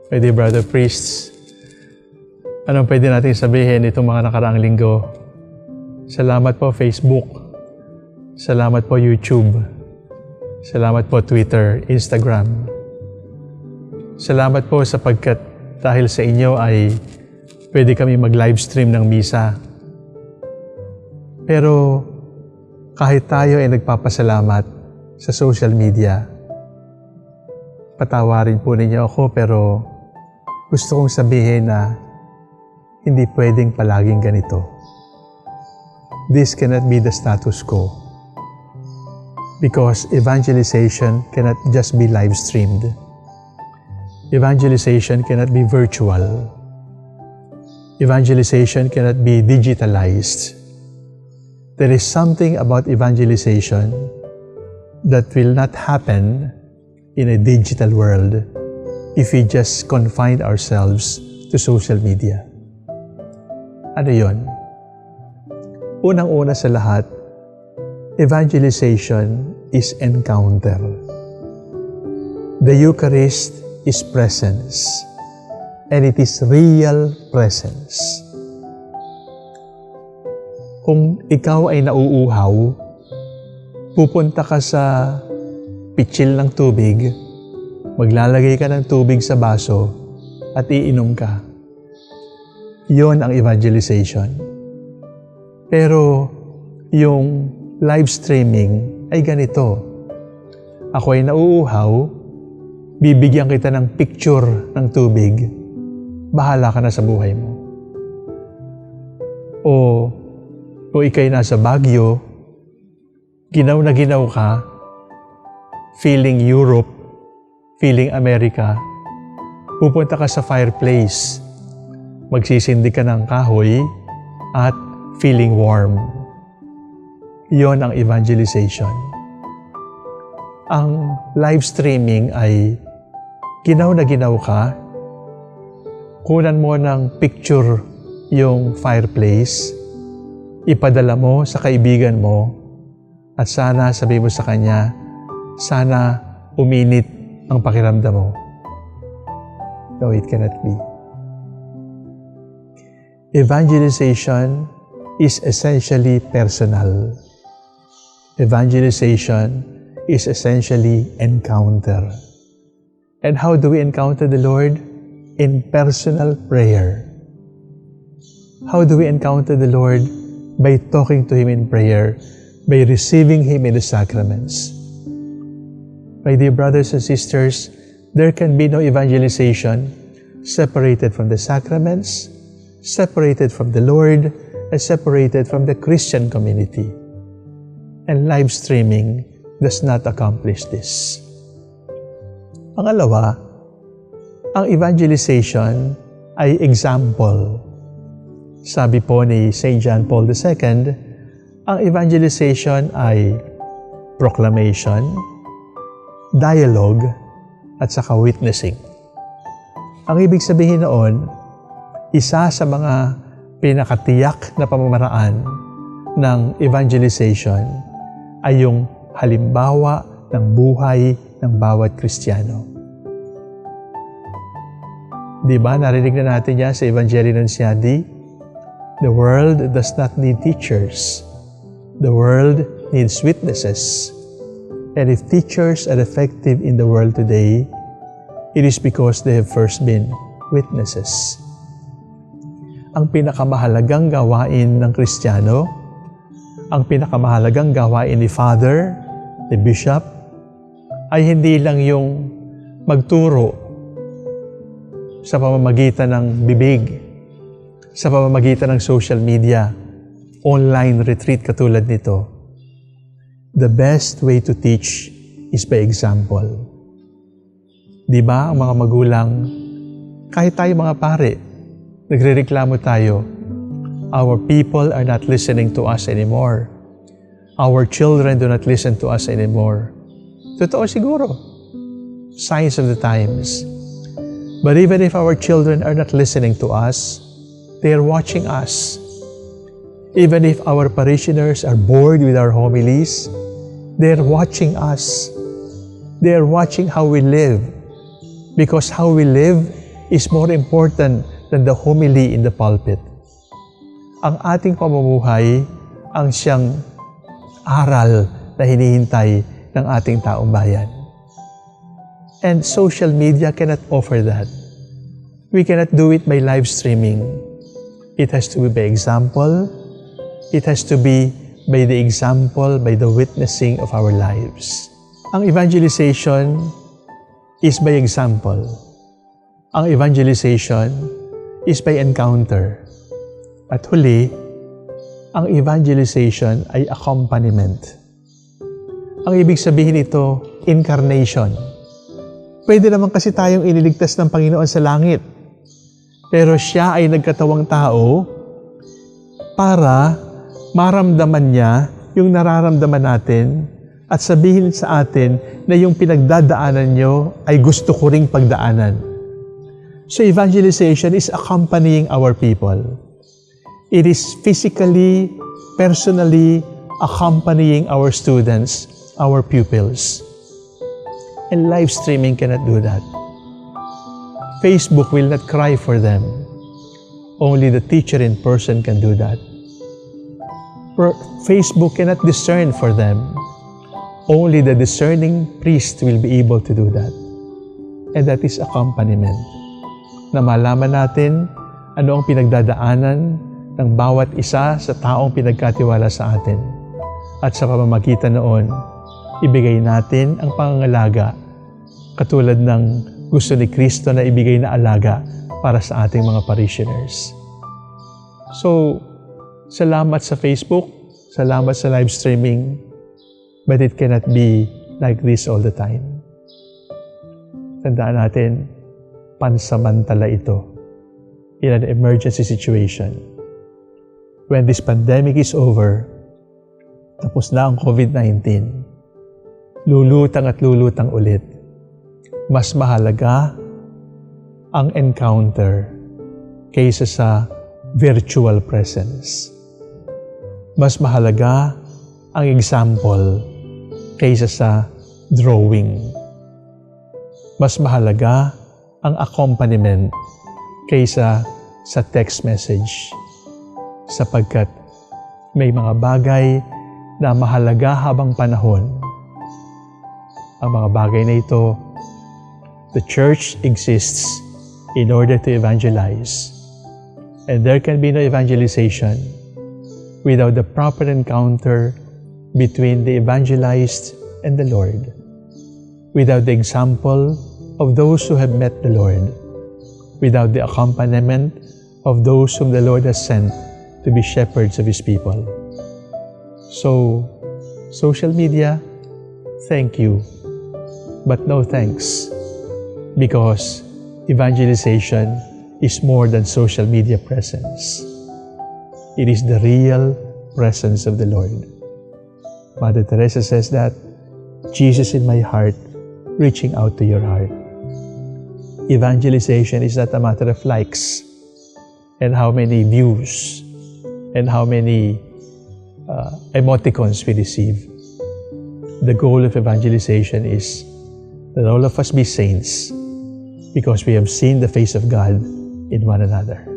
My dear brother priests, anong pwede natin sabihin itong mga nakaraang linggo? Salamat po Facebook. Salamat po YouTube. Salamat po Twitter, Instagram. Salamat po sapagkat dahil sa inyo ay pwede kami mag-livestream ng misa. Pero kahit tayo ay nagpapasalamat sa social media, patawarin po ninyo ako pero gusto kong sabihin na hindi pwedeng palaging ganito. This cannot be the status quo. Because evangelization cannot just be live-streamed. Evangelization cannot be virtual. Evangelization cannot be digitalized. There is something about evangelization that will not happen in a digital world if we just confine ourselves to social media. Ano yon? Unang-una sa lahat, evangelization is encounter. The Eucharist is presence, and it is real presence. Kung ikaw ay nauuhaw, pupunta ka sa pitsil ng tubig, maglalagay ka ng tubig sa baso at iinom ka. Yon ang evangelization. Pero yung live streaming ay ganito. Ako ay nauuhaw, bibigyan kita ng picture ng tubig, bahala ka na sa buhay mo. O ikay nasa Baguio, ginaw na ginaw ka, feeling Europe, feeling America, pupunta ka sa fireplace, magsisindi ka ng kahoy at feeling warm. Yon ang evangelization. Ang live streaming ay ginaw na ginaw ka, kunan mo ng picture yung fireplace, ipadala mo sa kaibigan mo, at sana sabi mo sa kanya, sana uminit ang pakiramdam mo. No, it cannot be. Evangelization is essentially personal. Evangelization is essentially encounter. And how do we encounter the Lord? In personal prayer. How do we encounter the Lord? By talking to Him in prayer, by receiving Him in the sacraments. My dear brothers and sisters, there can be no evangelization separated from the sacraments, separated from the Lord, and separated from the Christian community. And live streaming does not accomplish this. Pangalawa, ang evangelization ay example. Sabi po ni St. John Paul II, ang evangelization ay proclamation, dialogue, at saka witnessing. Ang ibig sabihin noon, isa sa mga pinakatiyak na pamamaraan ng evangelization ay yung halimbawa ng buhay ng bawat Kristiyano. Di ba, narinig na natin yan sa Evangelii Nunciandi? The world does not need teachers. The world needs witnesses. And if teachers are effective in the world today, it is because they have first been witnesses. Ang pinakamahalagang gawain ng Kristiyano, ang pinakamahalagang gawain ni Father, ni Bishop, ay hindi lang yung magturo sa pamamagitan ng bibig, sa pamamagitan ng social media, online retreat katulad nito. The best way to teach is by example. Di ba ang mga magulang, kahit tayo mga pare, nagrereklamo tayo, our people are not listening to us anymore. Our children do not listen to us anymore. Totoo siguro. Signs of the times. But even if our children are not listening to us, they are watching us. Even if our parishioners are bored with our homilies, they are watching us. They are watching how we live. Because how we live is more important than the homily in the pulpit. Ang ating pamumuhay ang siyang aral na hinihintay ng ating taong bayan. And social media cannot offer that. We cannot do it by live streaming. It has to be by example. It has to be by the example, by the witnessing of our lives. Ang evangelization is by example. Ang evangelization is by encounter. At huli, ang evangelization ay accompaniment. Ang ibig sabihin ito, incarnation. Pwede naman kasi tayong iniligtas ng Panginoon sa langit. Pero siya ay nagkatawang tao para maramdaman niya yung nararamdaman natin at sabihin sa atin na yung pinagdadaanan nyo ay gusto ko ring pagdaanan. So evangelization is accompanying our people. It is physically, personally accompanying our students, our pupils. And live streaming cannot do that. Facebook will not cry for them. Only the teacher in person can do that. Facebook cannot discern for them. Only the discerning priest will be able to do that. And that is accompaniment. Na malaman natin ano ang pinagdadaanan ng bawat isa sa taong pinagkatiwala sa atin. At sa pamamagitan noon, ibigay natin ang pangangalaga katulad ng gusto ni Kristo na ibigay na alaga para sa ating mga parishioners. So, salamat sa Facebook, salamat sa live streaming, but it cannot be like this all the time. Tandaan natin, pansamantala ito in an emergency situation. When this pandemic is over, tapos na ang COVID-19, lulutang at lulutang ulit. Mas mahalaga ang encounter kaysa sa virtual presence. Mas mahalaga ang example kaysa sa drawing. Mas mahalaga ang accompaniment kaysa sa text message. Sapagkat may mga bagay na mahalaga habang panahon. Ang mga bagay na ito, the church exists in order to evangelize. And there can be no evangelization without the proper encounter between the evangelized and the Lord, without the example of those who have met the Lord, without the accompaniment of those whom the Lord has sent to be shepherds of His people. So, social media, thank you, but no thanks, because evangelization is more than social media presence. It is the real presence of the Lord. Mother Teresa says that, Jesus in my heart, reaching out to your heart. Evangelization is not a matter of likes and how many views and how many emoticons we receive. The goal of evangelization is that all of us be saints because we have seen the face of God in one another.